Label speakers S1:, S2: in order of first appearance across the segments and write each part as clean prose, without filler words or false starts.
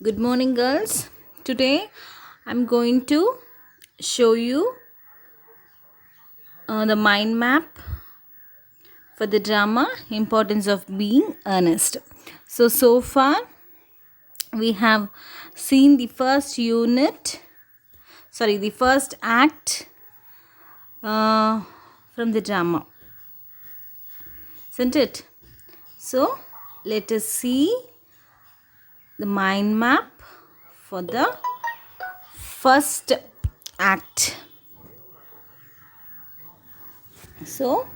S1: Good morning, girls. Today I'm going to show you the mind map for the drama Importance of Being Earnest. So far we have seen the first the first act from the drama, isn't it? So let us see the mind map for the first act. So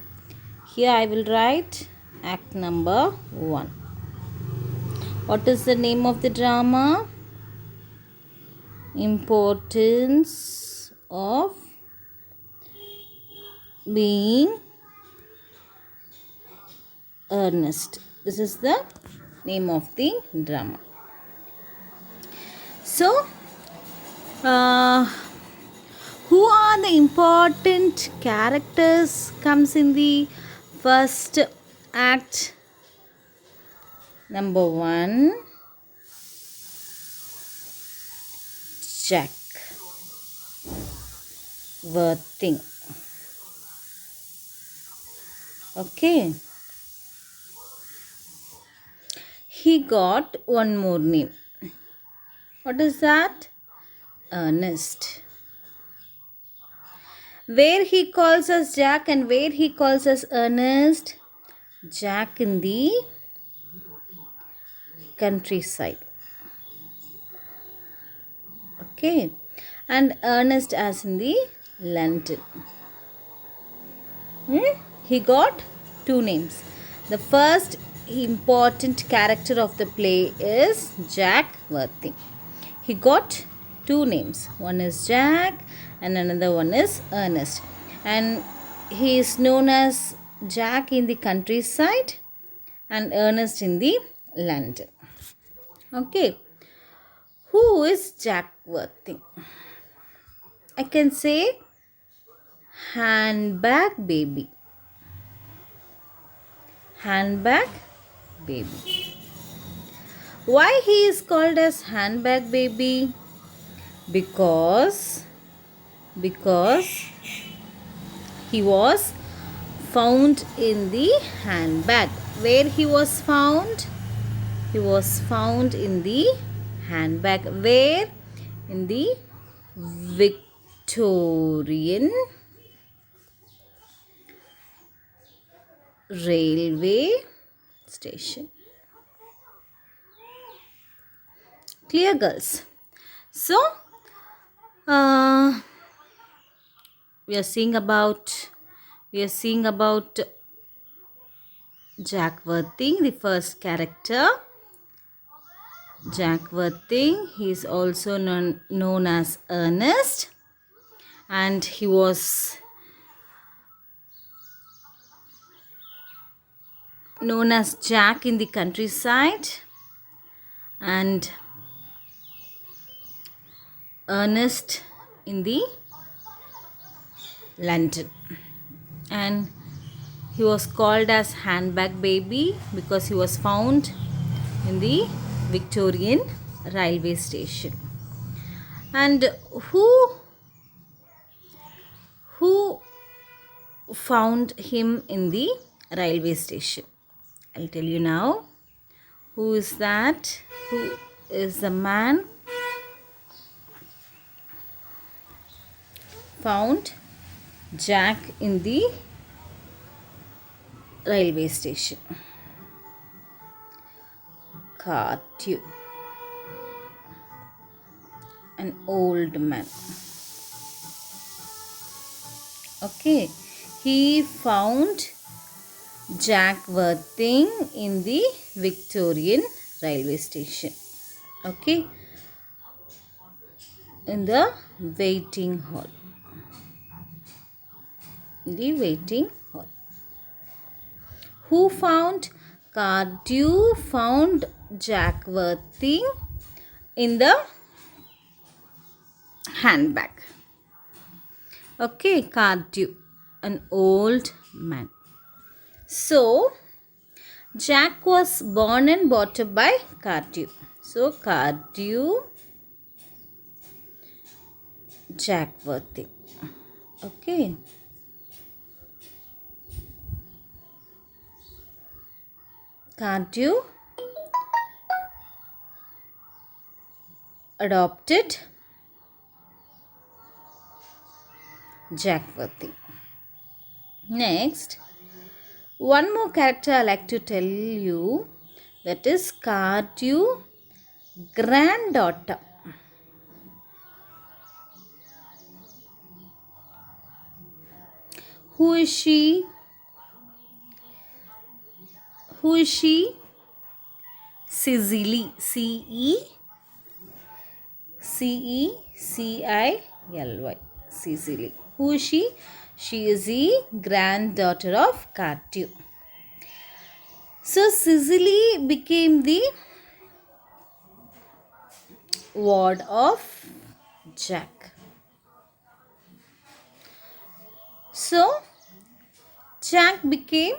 S1: here I will write act number 1. What is the name of the drama? Importance of being earnest. This is the name of the drama. So, who are the important characters comes in the first act? Number 1, Jack Worthing. Okay. He got one more name. What is that? Ernest. Where he calls us Jack and where he calls us Ernest? Jack in the countryside. Okay. And Ernest as in the London. He got two names. The first important character of the play is Jack Worthing. He got two names. One is Jack and another one is Ernest. And he is known as Jack in the countryside and Ernest in the London. Okay. Who is Jack Worthing? I can say handbag baby. Handbag baby. Why he is called as handbag baby? Because he was found in the handbag. Where he was found? He was found in the handbag. Where? In the Victorian railway station. Clear, girls? So we are seeing about Jack Worthing, the first character. Jack Worthing, he is also known as Ernest, and he was known as Jack in the countryside and Ernest in the London. And he was called as handbag baby because he was found in the Victorian railway station. And who found him in the railway station? I'll tell you now. Who is that? Who is the man found Jack in the railway station? Cardew, an old man. Okay, he found Jack Worthing in the Victorian railway station. Okay, in the waiting hall. The waiting hall. Who found? Cardew found Jack Worthing in the handbag. Okay, Cardew, an old man. So, Jack was born and brought up by Cardew. So Cardew, Jack Worthing. Okay. Cardew adopted Jack Worthing. Next, one more character I like to tell you, that is Cardew granddaughter. Who is she? Who is she? Cicely. Cecily. Cecily. Who is she? She is the granddaughter of Cardew. So Cicely became the ward of Jack. So Jack became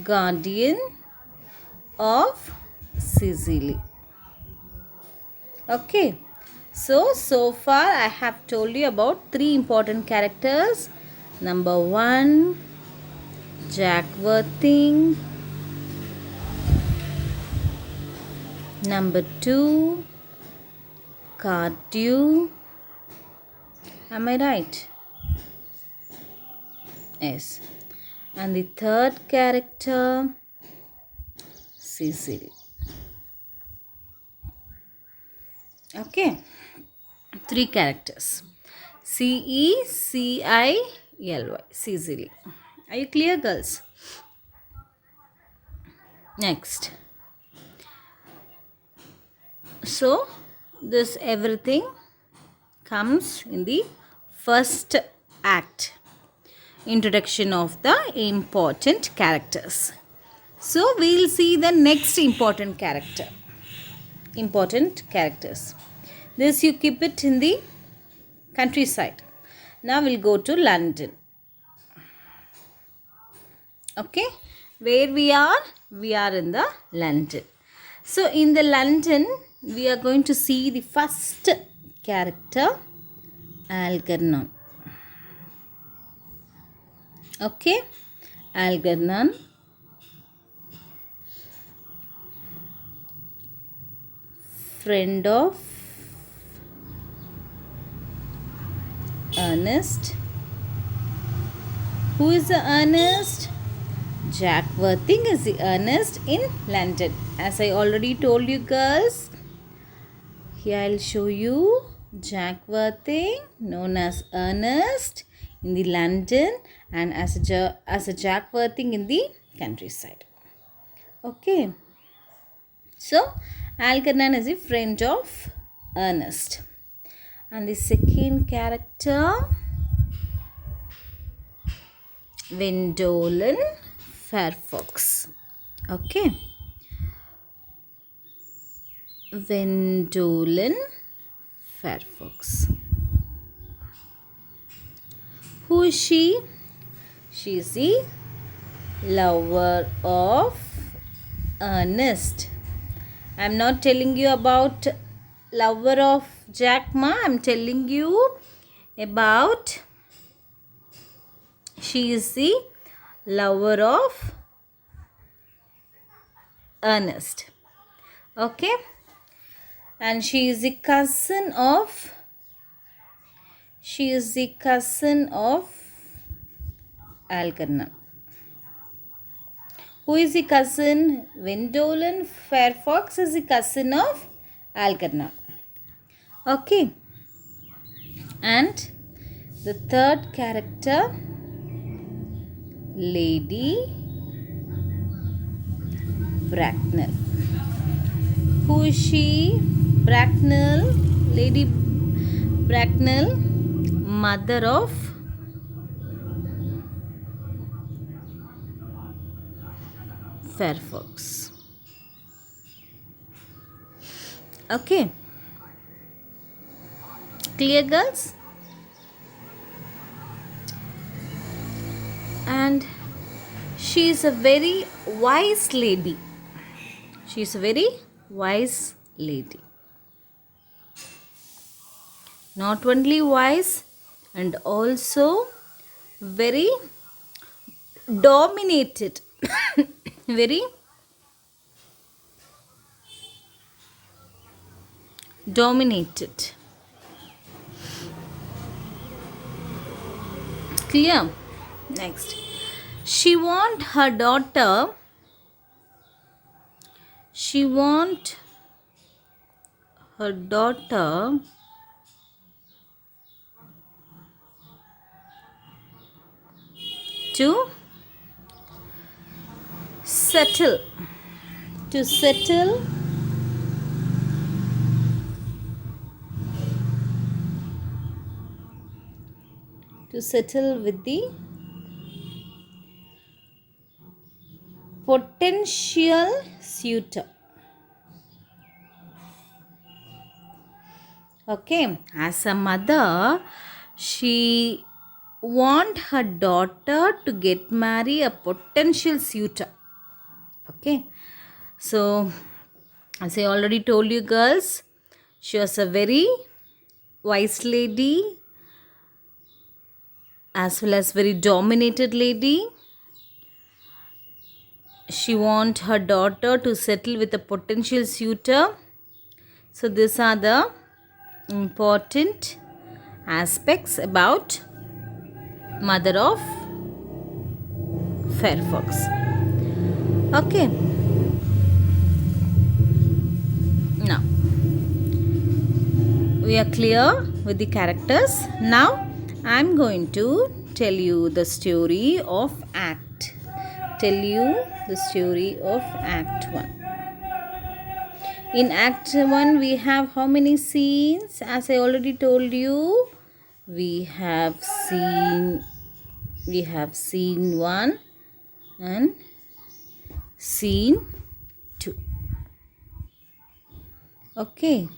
S1: guardian of Cicely. Okay. So far I have told you about three important characters. Number 1, Jack Worthing. Number 2, Cardew. Am I right? Yes. And the third character, Cecily. Okay. 3 characters. Cecily. Cecily. Are you clear, girls? Next. So, this everything comes in the first act. Introduction of the important characters. So, we will see the next important character. Important characters. This you keep it in the countryside. Now we'll go to London. Okay, where we are? We are in the London. So in the London, we are going to see the first character, Algernon. Okay, Algernon. Friend of Ernest. Who is the Ernest? Jack Worthing is the Ernest in London. As I already told you, girls, here I'll show you Jack Worthing, known as Ernest in the London, and as a Jack Worthing in the countryside. Okay. So Algernon is a friend of Ernest. And the second character, Gwendolen Fairfax. Okay. Gwendolen Fairfax. Who is she? She is the lover of Ernest. I am not telling you about lover of Jack Ma. I am telling you about she is the lover of Ernest. Okay. And she is the cousin of Algernon. Who is the cousin? Gwendolen Fairfax is the cousin of Algernon. Okay. And the third character, Lady Bracknell. Who is she? Bracknell. Lady Bracknell, mother of Fairfax. Okay. Clear, girls? She is a very wise lady. She is a very wise lady. Not only wise and also very dominated. Very dominated. Clear? Next. She want her daughter. She want her daughter to settle. To settle with the potential suitor. Okay, as a mother, she want her daughter to get marry a potential suitor. Okay, so as I already told you girls, she was a very wise lady as well as very dominated lady. She want her daughter to settle with a potential suitor. So these are the important aspects about mother of Fairfax. Okay. Now we are clear with the characters. Now I am going to tell you the story of Act. Tell you the story of Act 1. In Act 1 we have how many scenes? As I already told you, we have scene 1 and scene 2. Okay.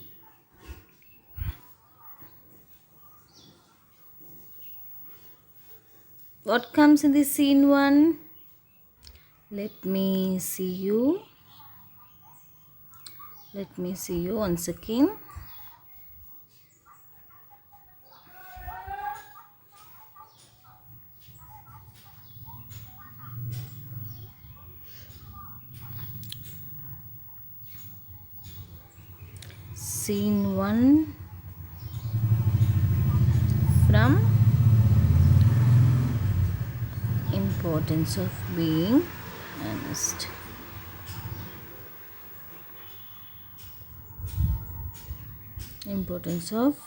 S1: What comes in the scene 1? Let me see you. Let me see you once again. Scene 1 from Importance of Being Honest. Importance of,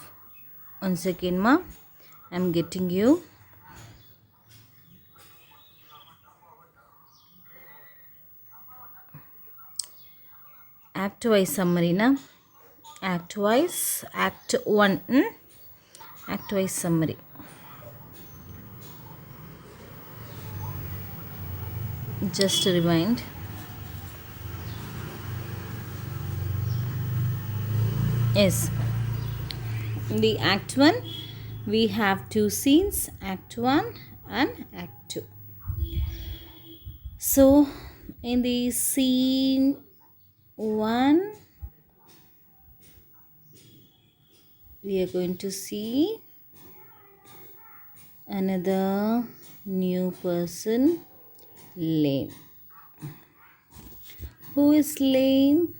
S1: once again ma, I am getting you. Act wise summary na. Act wise, Act 1. Act wise summary. Just to remind. Yes. In the Act 1, we have 2 scenes, Act 1 and Act 2. So, in the scene 1, we are going to see another new person, Lane. Who is Lane?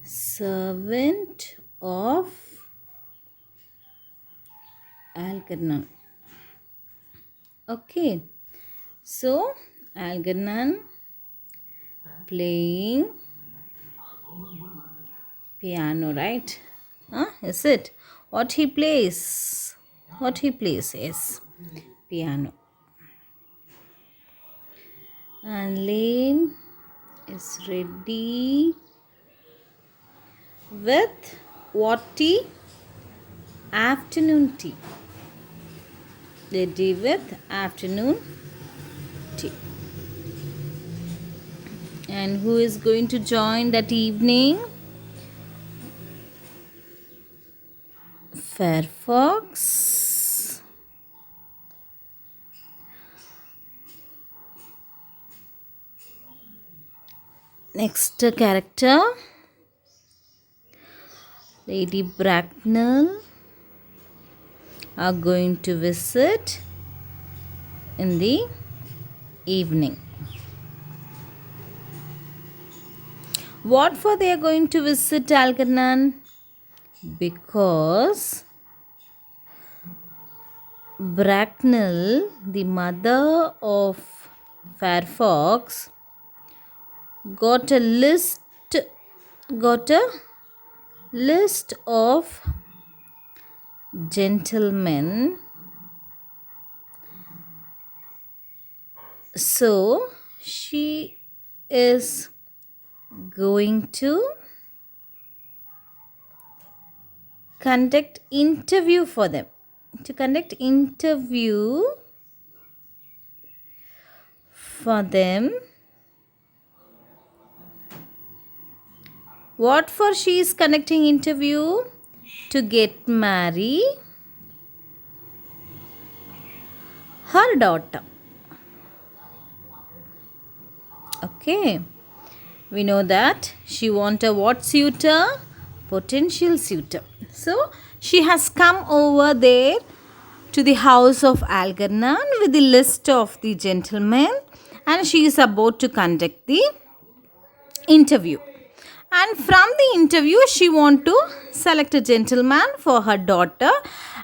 S1: Servant of Algernon. Okay, so Algernon playing piano, right? Is it? What he plays? What he plays is piano. And Lane is ready with what tea? Afternoon tea. Ready with afternoon tea. And who is going to join that evening? Fairfax Next character, Lady Bracknell are going to visit in the evening. What for they are going to visit Algernon? Because Bracknell, the mother of Fairfax, got a list of gentlemen. So she is going to conduct interview for them. To conduct interview for them. What for she is conducting interview? To get marry her daughter. Okay. We know that she want a what suitor? Potential suitor. So she has come over there to the house of Algernon with the list of the gentlemen, and she is about to conduct the interview. And from the interview she want to select a gentleman for her daughter,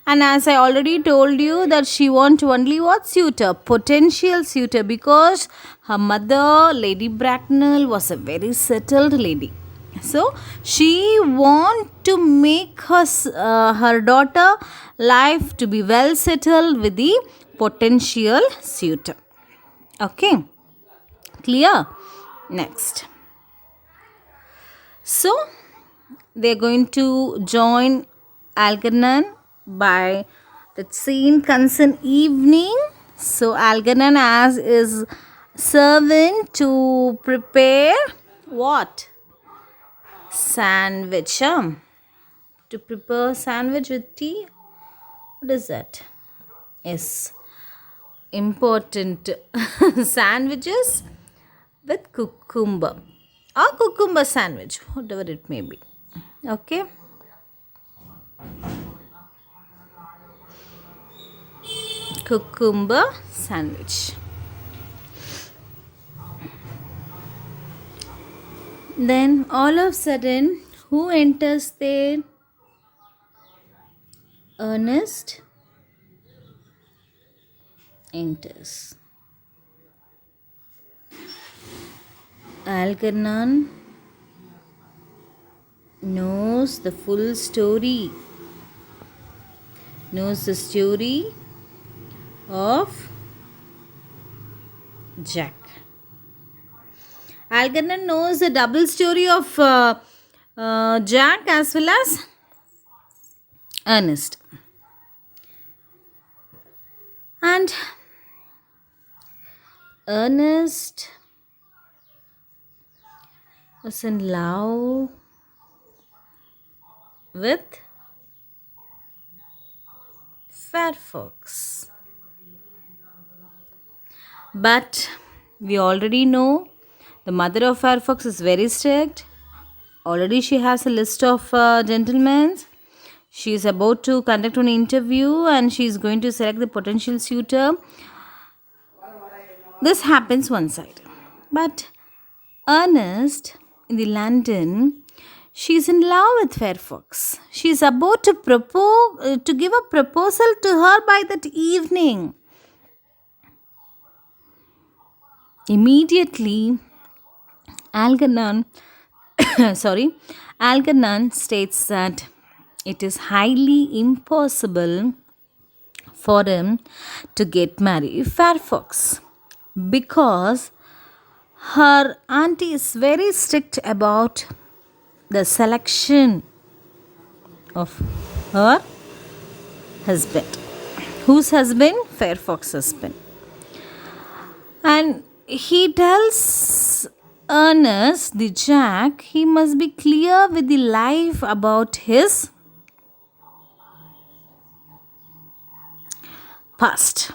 S1: and as I already told you that she want only what suitor? Potential suitor, because her mother Lady Bracknell was a very settled lady. So she want to make her daughter life to be well settled with the potential suitor. Okay, clear? Next. So they're going to join Algernon by that same concern evening. So Algernon as is servant to prepare what? Sandwich. To prepare sandwich with tea. What is that? Yes. Important sandwiches with cucumber or cucumber sandwich, whatever it may be. Okay. Cucumber sandwich. Then all of a sudden, who enters there? Ernest enters. Algernon knows the full story, knows the story of Jack. Algernon knows the double story of Jack as well as Ernest. And Ernest was in love with Fairfax. But we already know the mother of Fairfax is very strict. Already she has a list of gentlemen. She is about to conduct an interview and she is going to select the potential suitor. This happens one side. But Ernest in the London, she is in love with Fairfax. She is about to to give a proposal to her by that evening. Immediately, Algernon states that it is highly impossible for him to get married Fairfax because her auntie is very strict about the selection of her husband. Whose husband? Fairfax's husband. And he tells Ernest, the Jack, he must be clear with the life about his past.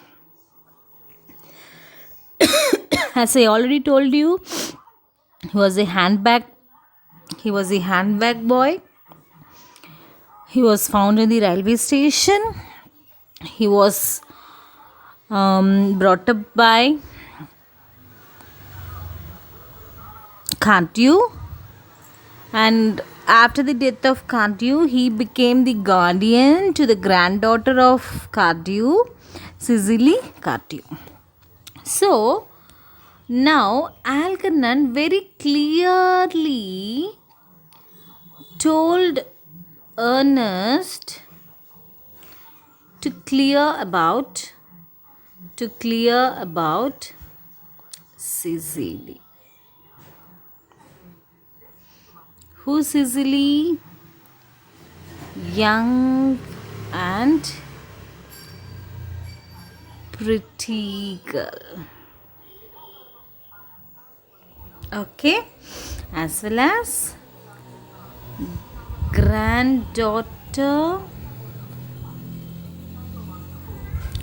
S1: As I already told you, He was a handbag. He was a handbag boy. He was found in the railway station. He was brought up by Cantu, and after the death of Cantu, he became the guardian to the granddaughter of Cantu, Cicely Cantu. So now Algernon very clearly told Ernest to clear about Cicely. Who's Cicely? Young and pretty girl. Okay, as well as granddaughter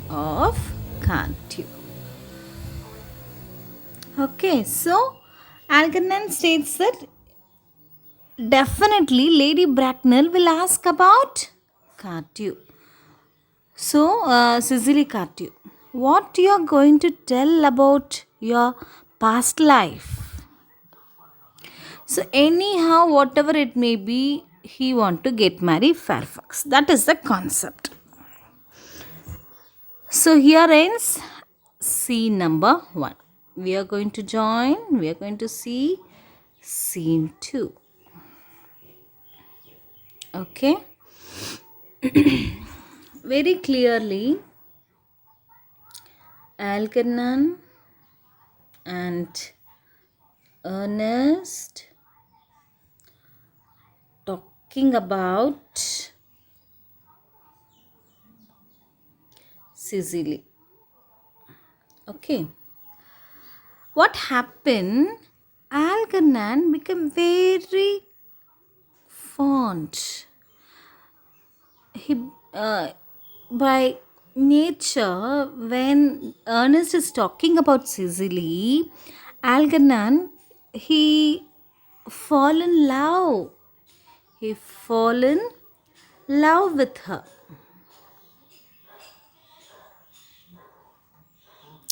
S1: of Cantu. Okay, so Algernon states that definitely Lady Bracknell will ask about Cantu. So, Cicely Cantu, what you are going to tell about your past life? So, anyhow, whatever it may be, he want to get married Fairfax. That is the concept. So, here ends scene number 1. We are going to see scene 2. Okay. Very clearly, Algernon and Ernest talking about Cicely. Okay. What happened? Algernon became very fond. He by nature, when Ernest is talking about Cicely, Algernon, he fall in love. He fall in love with her.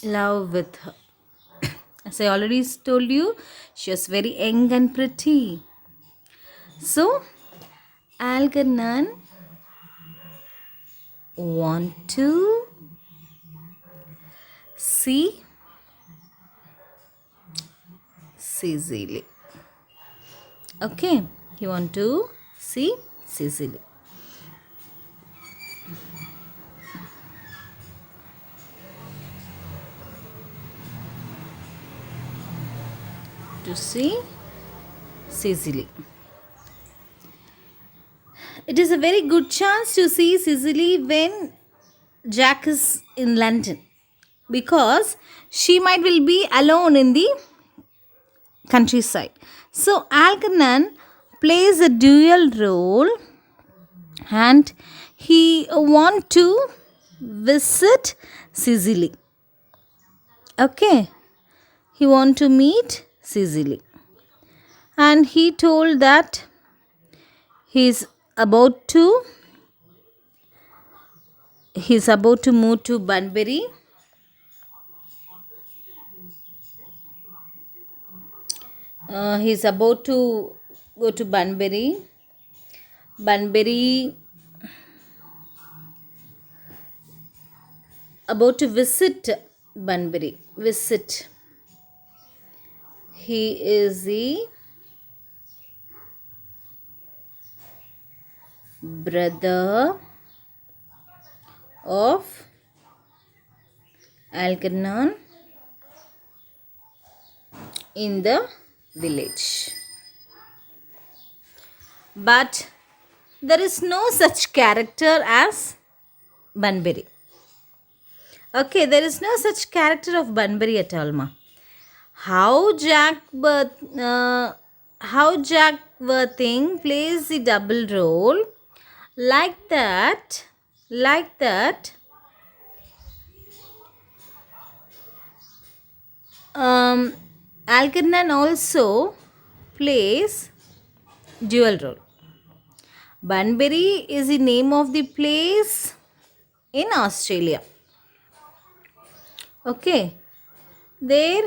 S1: Love with her. As I already told you, she was very young and pretty. So, Algernon want to see Cicely. Okay, he want to see Cicely. To see Cicely. It is a very good chance to see Cicely when Jack is in London, because she might will be alone in the countryside. So Algernon plays a dual role, and he want to visit Cicely. Okay, he want to meet Cicely, and he told that he's about to move to Bunbury. He's about to go to Bunbury. About to visit Bunbury. Visit. He is the brother of Algernon in the village. But there is no such character as Bunbury. Okay, there is no such character of Bunbury at all, ma. How Jack Worthing plays the double role, like that, um, Algernon also plays dual role. Bunbury is the name of the place in Australia. Okay, there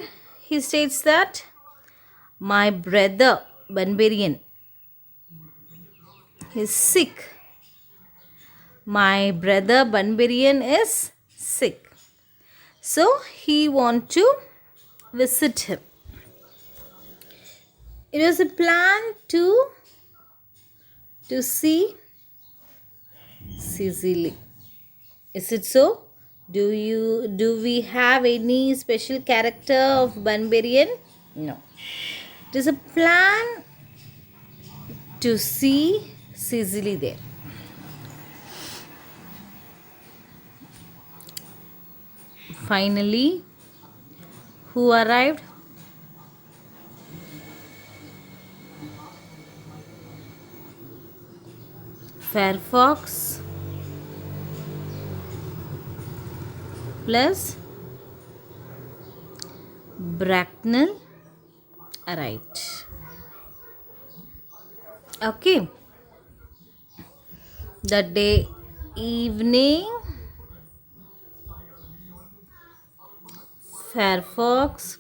S1: he states that my brother Bunburian is sick. My brother Bunburian is sick. So he want to visit him. It was a plan to see Sicily. Is it so? Do we have any special character of Bunburian? No. It is a plan to see Sicily there. Finally, who arrived? Fairfax plus Bracknell arrived. Okay. That day evening, Fairfax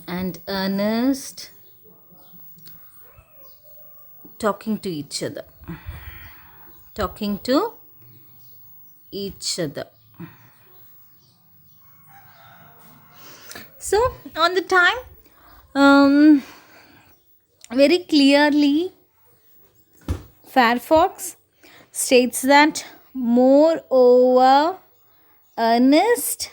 S1: and Ernest talking to each other. Talking to each other. So, on the time, very clearly, Fairfax states that moreover, Ernest,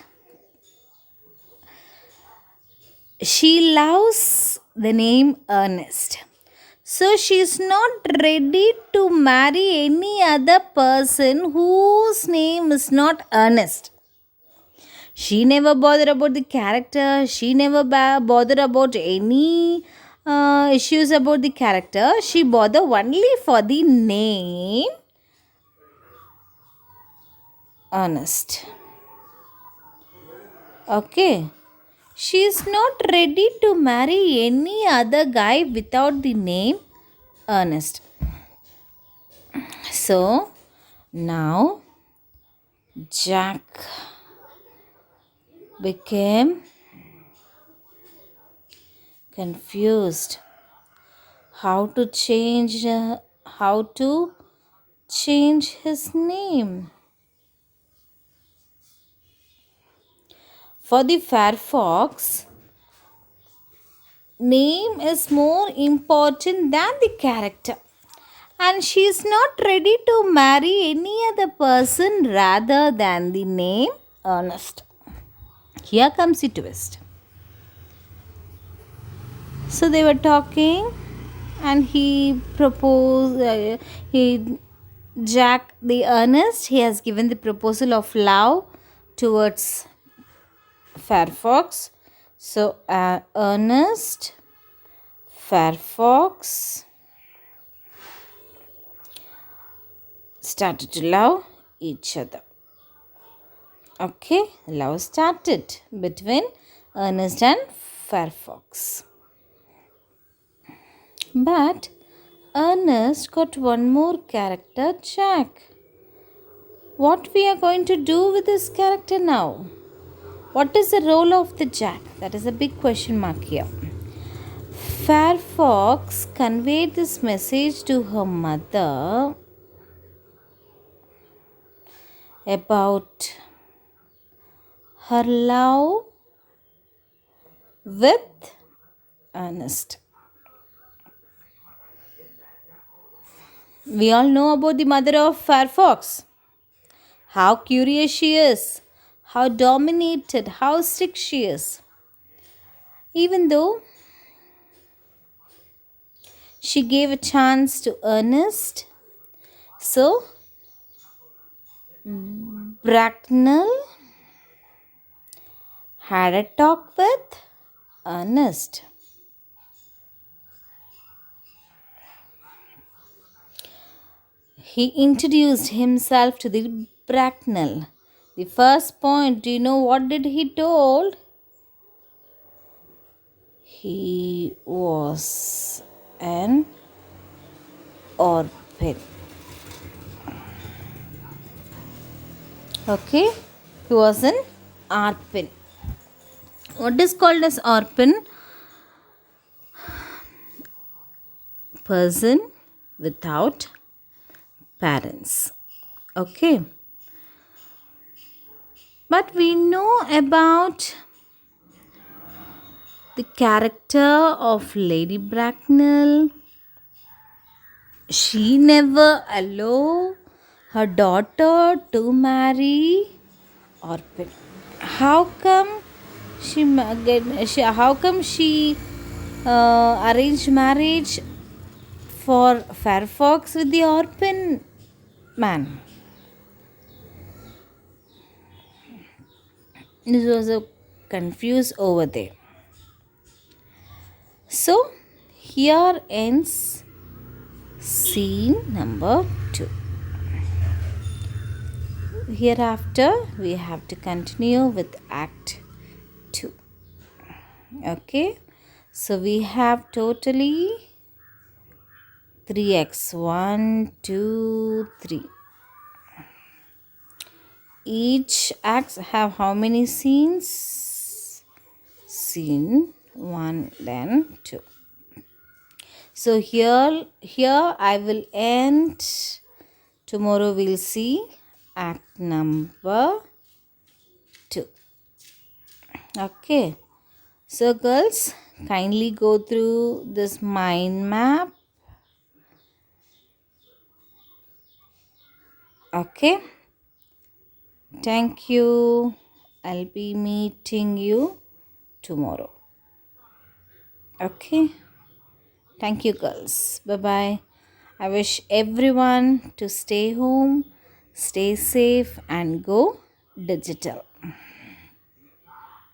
S1: she loves the name Ernest. So she is not ready to marry any other person whose name is not Ernest. She never bothered about the character. She never bothered about any issues about the character. She bothered only for the name Ernest. Okay. She is not ready to marry any other guy without the name Ernest. So now Jack became confused how to change his name. For the Fairfax, name is more important than the character, and she is not ready to marry any other person rather than the name Ernest. Here comes the twist. So they were talking, and he proposed. Jack the Ernest, he has given the proposal of love towards Fairfax. So Ernest, Fairfax started to love each other. Okay, love started between Ernest and Fairfax. But Ernest got one more character, Jack. What we are going to do with this character now? What is the role of the Jack? That is a big question mark here. Fairfax conveyed this message to her mother about her love with Ernest. We all know about the mother of Fairfax. How curious she is, how dominated, how strict she is. Even though she gave a chance to Ernest, so Bracknell had a talk with Ernest. He introduced himself to the Bracknell. The first point, do you know what did he told? He was an orphan. Okay, he was an orphan. What is called as orphan? Person without parents. Okay, but we know about the character of Lady Bracknell. She never allowed her daughter to marry orphan. How come how come she arranged marriage for Fairfax with the orphan man? This was a confused over there. So here ends scene number 2. Hereafter we have to continue with act 2. Okay, so we have totally 3 acts. 1, 2, 3. Each act have how many scenes? Scene 1, then 2. So here I will end. Tomorrow we'll see act number 2. Okay, so girls, kindly go through this mind map. Okay, thank you. I'll be meeting you tomorrow. Okay, thank you, girls. Bye bye. I wish everyone to stay home, stay safe, and go digital.